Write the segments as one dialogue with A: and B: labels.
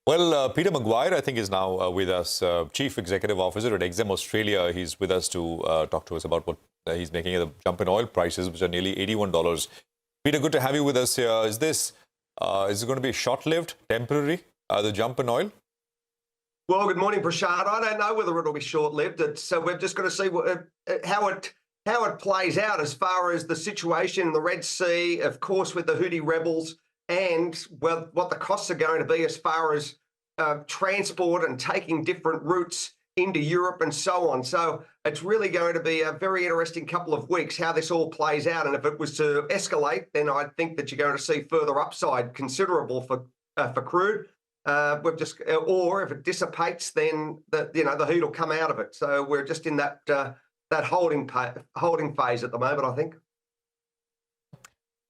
A: Well, Peter McGuire, I think, is now with us, Chief Executive Officer at Exim Australia. He's with us to talk to us about what he's making of the jump in oil prices, which are nearly $81. Peter, good to have you with us here. Is it going to be short-lived, temporary, the jump in oil?
B: Well, good morning, Prashad. I don't know whether it'll be short-lived. So we've just got to see how it plays out as far as the situation in the Red Sea, of course, with the Houthi rebels, and well, what the costs are going to be as far as transport and taking different routes into Europe and so on. So it's really going to be a very interesting couple of weeks how this all plays out. And if it was to escalate, then I think that you're going to see further upside, considerable for crude. Or if it dissipates, then the heat will come out of it. So we're just in that holding phase at the moment, I think.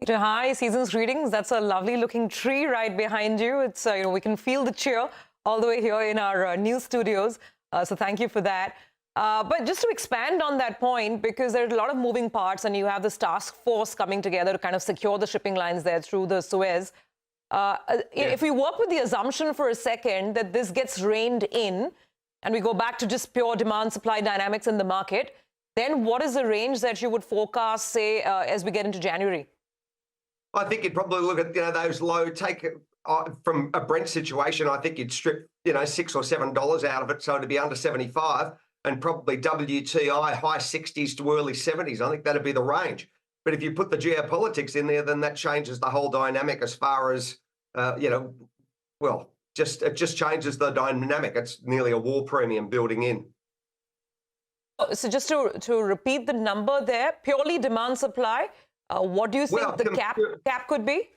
C: Peter, hi, season's greetings. That's a lovely looking tree right behind you. It's we can feel the cheer all the way here in our new studios. So thank you for that. But just to expand on that point, because there's a lot of moving parts, and you have this task force coming together to kind of secure the shipping lines there through the Suez. If we work with the assumption for a second that this gets reined in, and we go back to just pure demand-supply dynamics in the market, then what is the range that you would forecast, say, as we get into January?
B: I think you'd probably look at those low, take from a Brent situation. I think you'd strip $6 or $7 out of it, so to be under 75, and probably WTI high 60s to early 70s. I think that'd be the range. But if you put the geopolitics in there, then that changes the whole dynamic as far as it just changes the dynamic. It's nearly a war premium building in.
C: So just to repeat the number there, purely demand supply. What do you think the cap could be?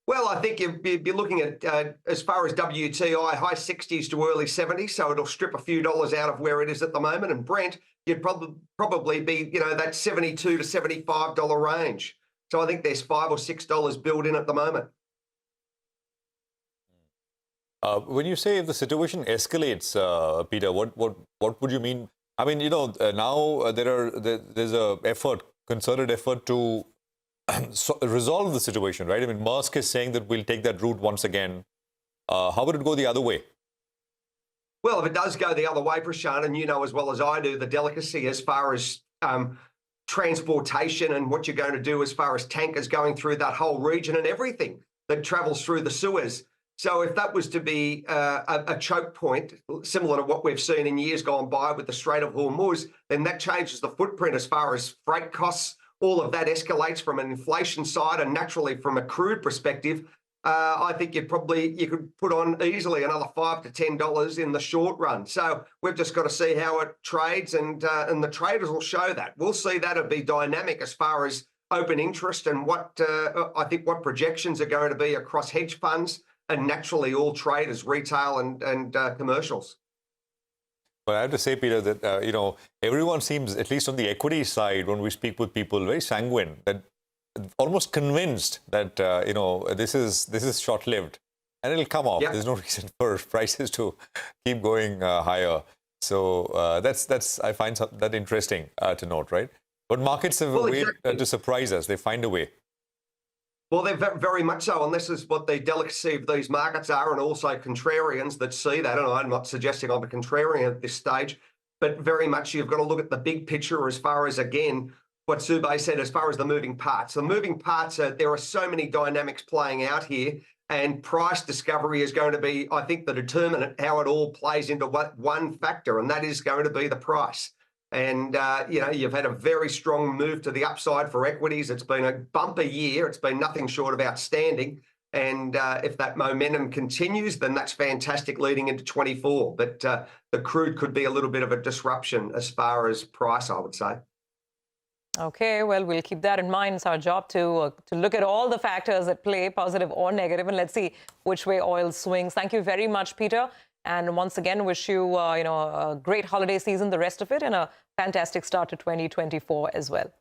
B: Well, I think you'd be looking at, as far as WTI, high 60s to early 70s, so it'll strip a few dollars out of where it is at the moment. And Brent, you'd probably be, that $72 to $75 range. So I think there's $5 or $6 built in at the moment.
A: When you say if the situation escalates, Peter, what would you mean? I mean, now there's a concerted effort to resolve the situation, right? I mean, Maersk is saying that we'll take that route once again. How would it go the other way?
B: Well, if it does go the other way, Prashant, and you know as well as I do the delicacy as far as transportation and what you're going to do as far as tankers going through that whole region and everything that travels through the Suez. So if that was to be a choke point, similar to what we've seen in years gone by with the Strait of Hormuz, then that changes the footprint as far as freight costs. All of that escalates from an inflation side, and naturally from a crude perspective, I think you could put on easily another $5 to $10 in the short run. So we've just got to see how it trades, and the traders will show that. We'll see that'll be dynamic as far as open interest and what projections are going to be across hedge funds and naturally all traders, retail and commercials.
A: But I have to say, Peter, that everyone seems, at least on the equity side, when we speak with people, very sanguine, that almost convinced that this is short-lived and it'll come off. Yep. There's no reason for prices to keep going higher. So that's I find that interesting to note, right? But markets have a way to surprise us. They find a way.
B: Well, they're very much so, and this is what the delicacy of these markets are, and also contrarians that see that. And I'm not suggesting I'm a contrarian at this stage, but very much you've got to look at the big picture as far as, again, what Sube said as far as the moving parts. The moving parts, there are so many dynamics playing out here, and price discovery is going to be, I think, the determinant how it all plays into one factor, and that is going to be the price. And, you've had a very strong move to the upside for equities. It's been a bumper year. It's been nothing short of outstanding. And if that momentum continues, then that's fantastic leading into 24. But the crude could be a little bit of a disruption as far as price, I would say.
C: Okay, well, we'll keep that in mind. It's our job to look at all the factors at play, positive or negative, and let's see which way oil swings. Thank you very much, Peter. And once again, wish you, a great holiday season, the rest of it, and a fantastic start to 2024 as well.